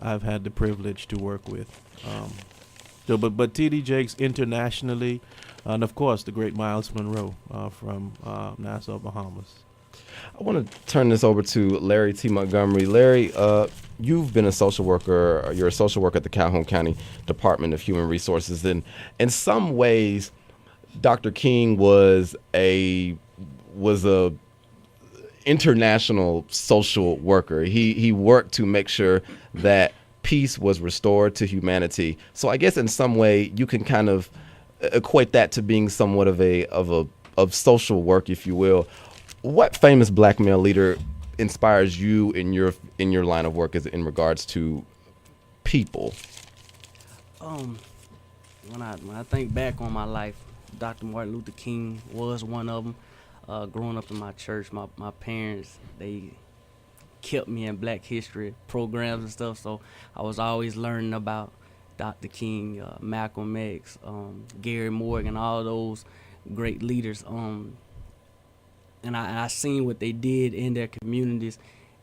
I've had the privilege to work with. But T.D. Jakes internationally, and of course the great Miles Monroe from Nassau, Bahamas. I want to turn this over to Larry T. Montgomery. Larry, you've been a social worker. You're a social worker at the Calhoun County Department of Human Resources, and in some ways, Dr. King was a international social worker. He worked to make sure that peace was restored to humanity. So I guess in some way you can kind of equate that to being somewhat of social work, if you will. What famous black male leader inspires you in your line of work as in regards to people? When I think back on my life, Dr. Martin Luther King was one of them. Growing up in my church, my parents, they kept me in Black history programs and stuff, so I was always learning about Dr. King, Malcolm X, Gary Morgan, all those great leaders. And I seen what they did in their communities,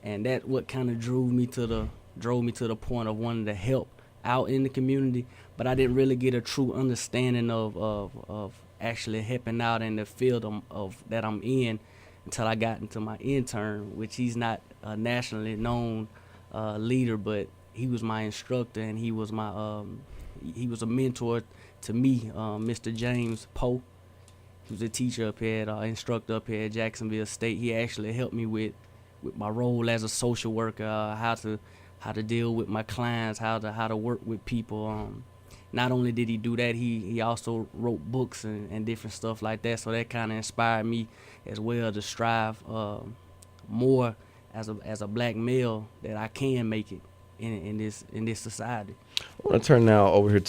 and that what kind of drove me to the point of wanting to help out in the community. But I didn't really get a true understanding of actually helping out in the field of that I'm in until I got into my intern, which he's not a nationally known leader, but he was my instructor, and he was a mentor to me, Mr. James Poe. He was a teacher up here, instructor up here at Jacksonville State. He actually helped me with my role as a social worker, how to deal with my clients, how to work with people. Not only did he do that, he also wrote books and different stuff like that. So that kind of inspired me as well to strive more as a black male, that I can make it in this society. I want to turn now over here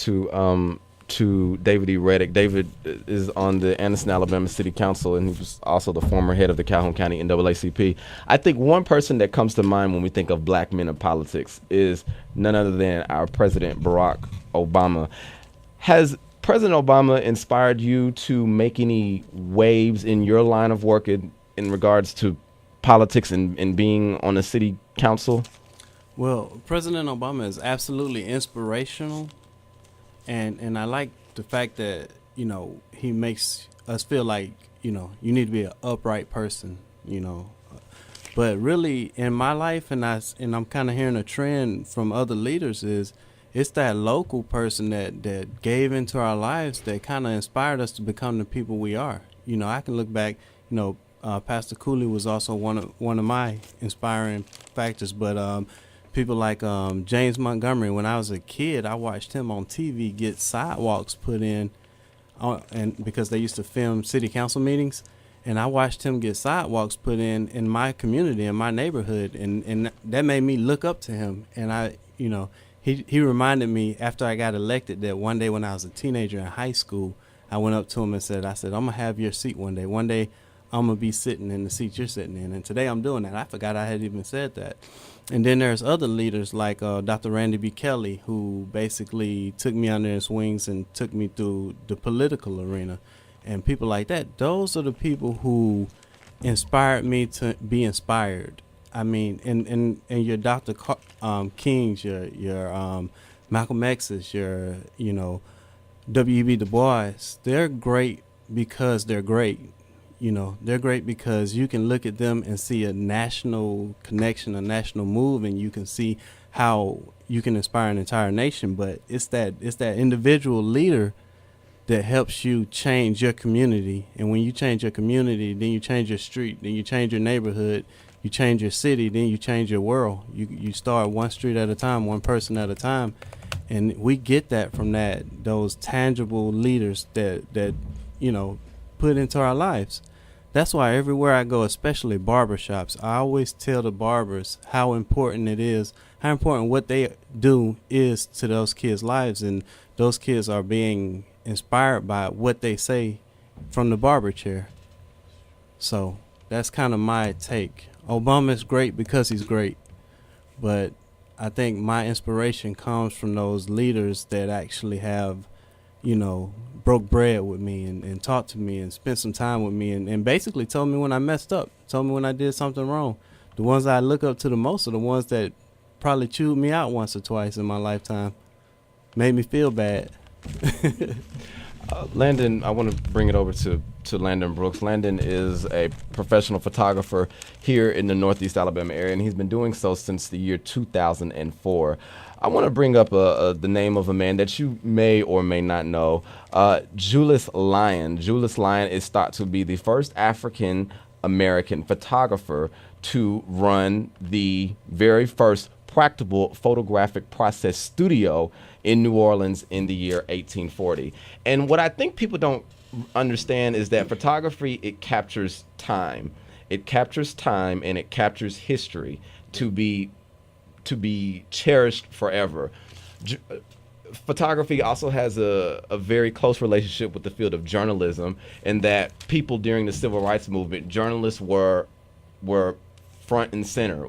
to David E. Reddick. David is on the Anderson, Alabama City Council, and he was also the former head of the Calhoun County NAACP. I think one person that comes to mind when we think of black men in politics is none other than our President Barack Obama. Has President Obama inspired you to make any waves in your line of work in regards to politics and being on the city council? Well, President Obama is absolutely inspirational. And I like the fact that, he makes us feel like, you need to be an upright person, But really in my life, and I'm kind of hearing a trend from other leaders, it's that local person that gave into our lives that kind of inspired us to become the people we are. I can look back, Pastor Cooley was also one of my inspiring factors, but people like James Montgomery. When I was a kid, I watched him on TV get sidewalks put in, and because they used to film city council meetings, and I watched him get sidewalks put in my community, in my neighborhood, and that made me look up to him. And he reminded me after I got elected that one day when I was a teenager in high school, I went up to him and said, I'm gonna have your seat one day. One day I'm gonna be sitting in the seat you're sitting in, and today I'm doing that. I forgot I had even said that. And then there's other leaders like Dr. Randy B. Kelly, who basically took me under his wings and took me through the political arena. And people like that, those are the people who inspired me to be inspired. I mean, and your Dr. Kings, your Malcolm X's, your, W.E.B. Du Bois, they're great because they're great. They're great because you can look at them and see a national connection, a national move, and you can see how you can inspire an entire nation. But it's that individual leader that helps you change your community. And when you change your community, then you change your street, then you change your neighborhood, you change your city, then you change your world. You start one street at a time, one person at a time. And we get that from those tangible leaders that put into our lives. That's why everywhere I go, especially barbershops, I always tell the barbers how important it is, how important what they do is to those kids' lives. And those kids are being inspired by what they say from the barber chair. So that's kind of my take. Obama's great because he's great, but I think my inspiration comes from those leaders that actually have, broke bread with me and talked to me and spent some time with me and basically told me when I messed up, told me when I did something wrong. The ones I look up to the most are the ones that probably chewed me out once or twice in my lifetime. Made me feel bad. Landon, I want to bring it over to Landon Brooks. Landon is a professional photographer here in the Northeast Alabama area, and he's been doing so since the year 2004. I want to bring up the name of a man that you may or may not know, Julius Lyon. Julius Lyon is thought to be the first African American photographer to run the very first practical photographic process studio in New Orleans in the year 1840. And what I think people don't understand is that photography, it captures time. It captures time and it captures history to be cherished forever. Photography also has a very close relationship with the field of journalism, in that people during the civil rights movement, journalists were front and center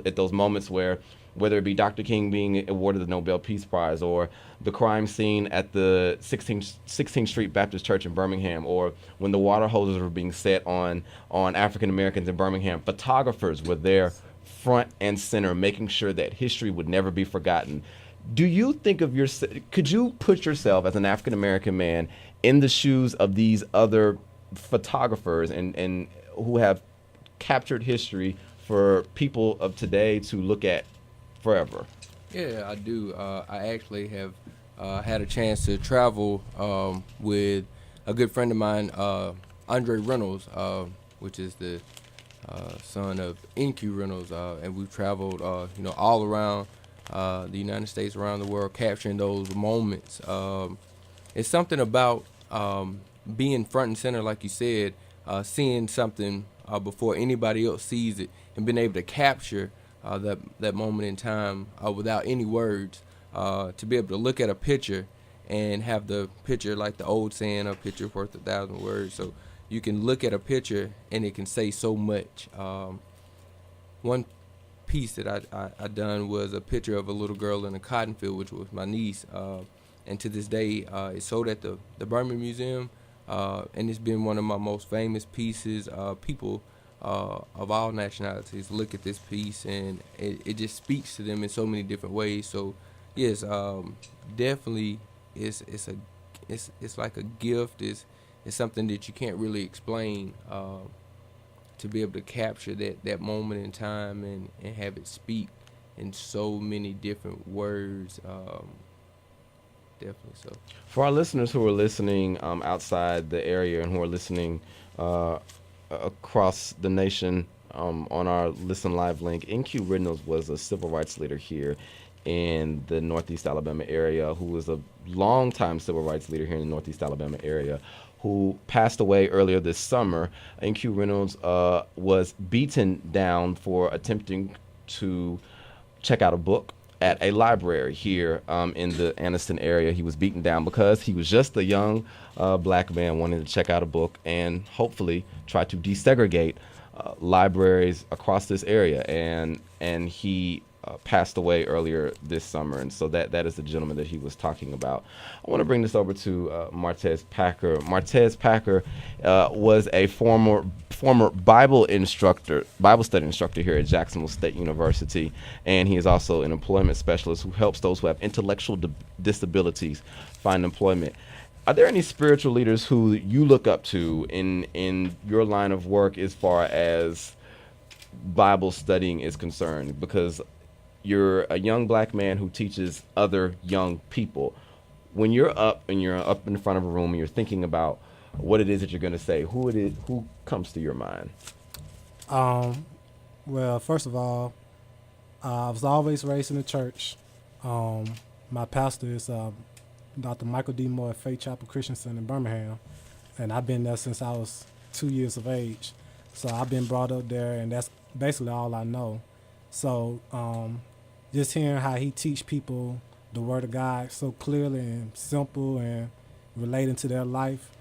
at those moments where, whether it be Dr. King being awarded the Nobel Peace Prize, or the crime scene at the 16th Street Baptist Church in Birmingham, or when the water hoses were being set on African Americans in Birmingham, photographers were there front and center, making sure that history would never be forgotten. Do you think of could you put yourself as an African American man in the shoes of these other photographers and who have captured history for people of today to look at forever? Yeah, I do. I actually have had a chance to travel with a good friend of mine, Andre Reynolds, which is the son of NQ Reynolds, and we've traveled, all around the United States, around the world, capturing those moments. It's something about being front and center, like you said, seeing something before anybody else sees it, and being able to capture that moment in time without any words, to be able to look at a picture and have the picture, like the old saying, a picture worth 1,000 words. So you can look at a picture and it can say so much. One piece that I done was a picture of a little girl in a cotton field, which was my niece, and to this day it's sold at the Birmingham Museum, and it's been one of my most famous pieces. People of all nationalities look at this piece, and it just speaks to them in so many different ways. So yes, definitely it's like a gift. It's something that you can't really explain, to be able to capture that moment in time and have it speak in so many different words. Definitely so. For our listeners who are listening outside the area and who are listening across the nation on our Listen Live link, NQ Reynolds was a civil rights leader here in the Northeast Alabama area, who was a longtime civil rights leader here in the Northeast Alabama area, who passed away earlier this summer. NQ Reynolds was beaten down for attempting to check out a book at a library here in the Anniston area. He was beaten down because he was just a young black man wanting to check out a book and hopefully try to desegregate libraries across this area. And he passed away earlier this summer, and so that is the gentleman that he was talking about. I want to bring this over to Martez Packer. Martez Packer was a former Bible study instructor here at Jacksonville State University, and he is also an employment specialist who helps those who have intellectual disabilities find employment. Are there any spiritual leaders who you look up to in your line of work as far as Bible studying is concerned? Because you're a young black man who teaches other young people. When you're up in front of a room and you're thinking about what it is that you're going to say, who comes to your mind? Well, first of all, I was always raised in the church. My pastor is Dr. Michael D. Moore at Faith Chapel Christian Center in Birmingham, and I've been there since I was 2 years of age. So I've been brought up there, and that's basically all I know. So just hearing how he teach people the Word of God so clearly and simple and relating to their life,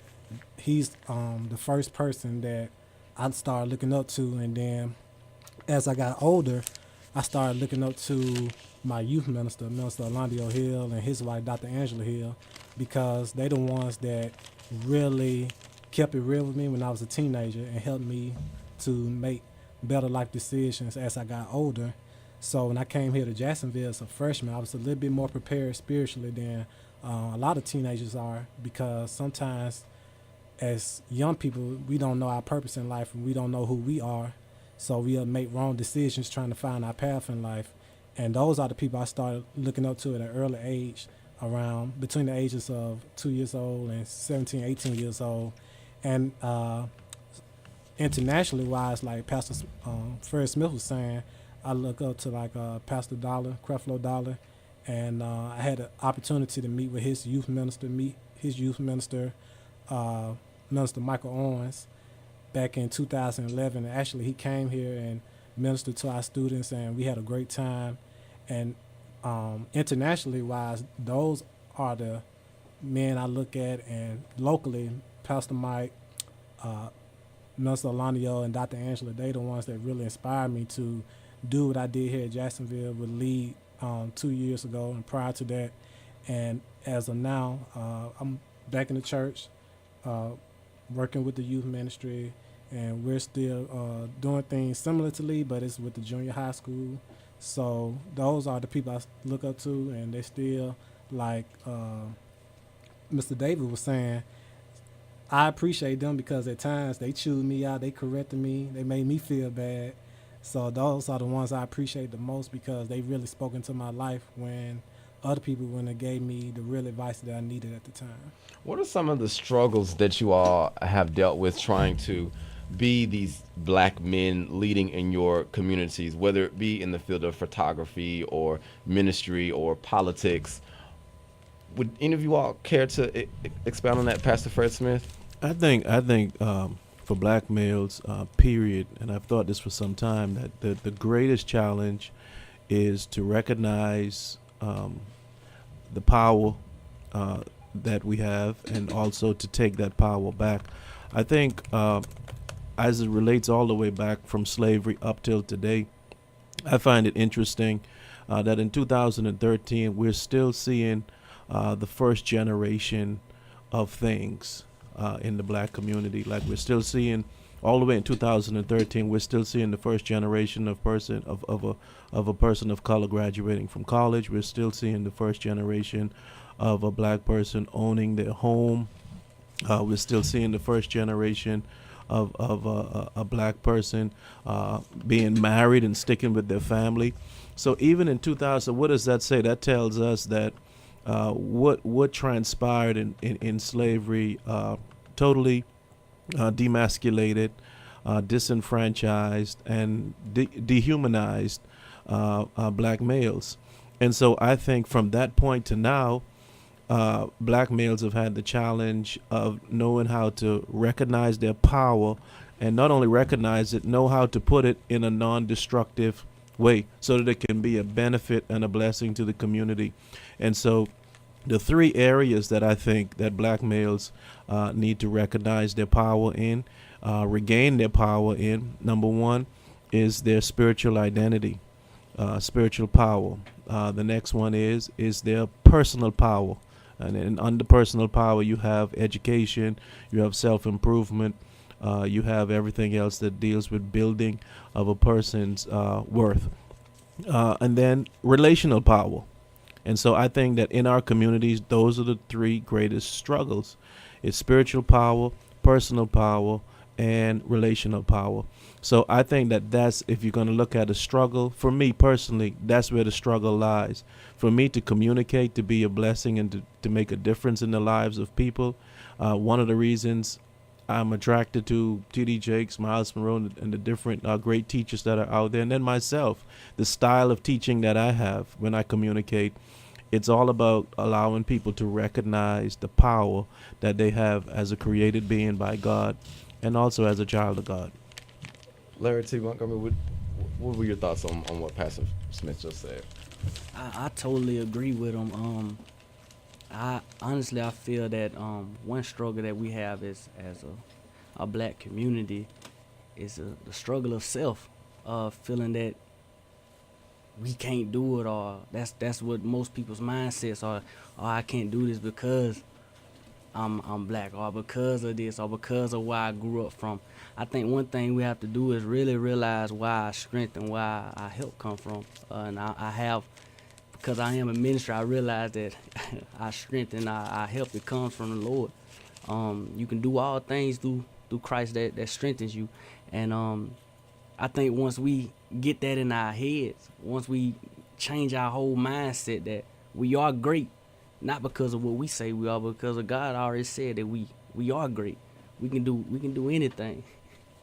he's the first person that I started looking up to. And then as I got older, I started looking up to my youth minister, Minister Alondio Hill, and his wife, Dr. Angela Hill, because they the ones that really kept it real with me when I was a teenager and helped me to make better life decisions as I got older. So when I came here to Jacksonville as a freshman, I was a little bit more prepared spiritually than a lot of teenagers are, because sometimes as young people, we don't know our purpose in life and we don't know who we are. So we'll make wrong decisions trying to find our path in life. And those are the people I started looking up to at an early age, around between the ages of 2 years old and 17, 18 years old. And internationally wise, like Pastor Fred Smith was saying, I look up to like Pastor Dollar, Creflo Dollar, and I had the opportunity to meet with his youth minister, Minister Michael Owens, back in 2011. And actually, he came here and ministered to our students, and we had a great time. And internationally wise, those are the men I look at, and locally, Pastor Mike, Minister Alonio, and Dr. Angela, they the ones that really inspired me to do what I did here at Jacksonville with Lead 2 years ago and prior to that. And as of now, I'm back in the church, working with the youth ministry, and we're still doing things similar to Lead, but it's with the junior high school. So those are the people I look up to, and they still, like Mr. David was saying, I appreciate them because at times they chewed me out, they corrected me, they made me feel bad. So those are the ones I appreciate the most, because they really spoke into my life when other people wouldn't have gave me the real advice that I needed at the time. What are some of the struggles that you all have dealt with trying to be these black men leading in your communities, whether it be in the field of photography or ministry or politics? Would any of you all care to expound on that, Pastor Fred Smith? I think for black males, period, and I've thought this for some time, that the greatest challenge is to recognize the power that we have, and also to take that power back. I think as it relates all the way back from slavery up till today, I find it interesting that in 2013 we're still seeing the first generation of things in the black community. Like, we're still seeing all the way in 2013, we're still seeing the first generation of a person of color graduating from college. We're still seeing the first generation of a black person owning their home. We're still seeing the first generation of a black person being married and sticking with their family. So even in 2000, what does that say? That tells us that what transpired in slavery totally demasculated, disenfranchised, and dehumanized black males. And so I think from that point to now, black males have had the challenge of knowing how to recognize their power, and not only recognize it, know how to put it in a non-destructive way so that it can be a benefit and a blessing to the community. And so the three areas that I think that black males need to recognize their power in, regain their power in, number one is their spiritual identity, spiritual power. The next one is their personal power. And then under personal power, you have education, you have self-improvement, you have everything else that deals with building of a person's worth. And then relational power. And so I think that in our communities, those are the three greatest struggles. It's spiritual power, personal power, and relational power. So I think that that's, if you're going to look at a struggle, for me personally, that's where the struggle lies. For me to communicate, to be a blessing, and to make a difference in the lives of people. One of the reasons I'm attracted to T.D. Jakes, Miles Monroe, and the different great teachers that are out there, and then myself, the style of teaching that I have when I communicate, it's all about allowing people to recognize the power that they have as a created being by God, and also as a child of God. Larry T. Montgomery, what were your thoughts on what Pastor Smith just said? I totally agree with him. I feel that one struggle that we have as a black community is the struggle of self, feeling that we can't do it, or that's what most people's mindsets are. Oh, I can't do this because I'm black, or because of this, or because of where I grew up from. I think one thing we have to do is really realize where our strength and where our help come from. And I have, because I am a minister, I realize that our strength and our help, it comes from the Lord. You can do all things through Christ that strengthens you. And I think once we get that in our heads, once we change our whole mindset that we are great, not because of what we say we are, but because of God already said that we are great. We can do anything.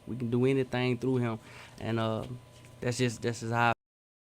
We can do anything through Him, and that's just how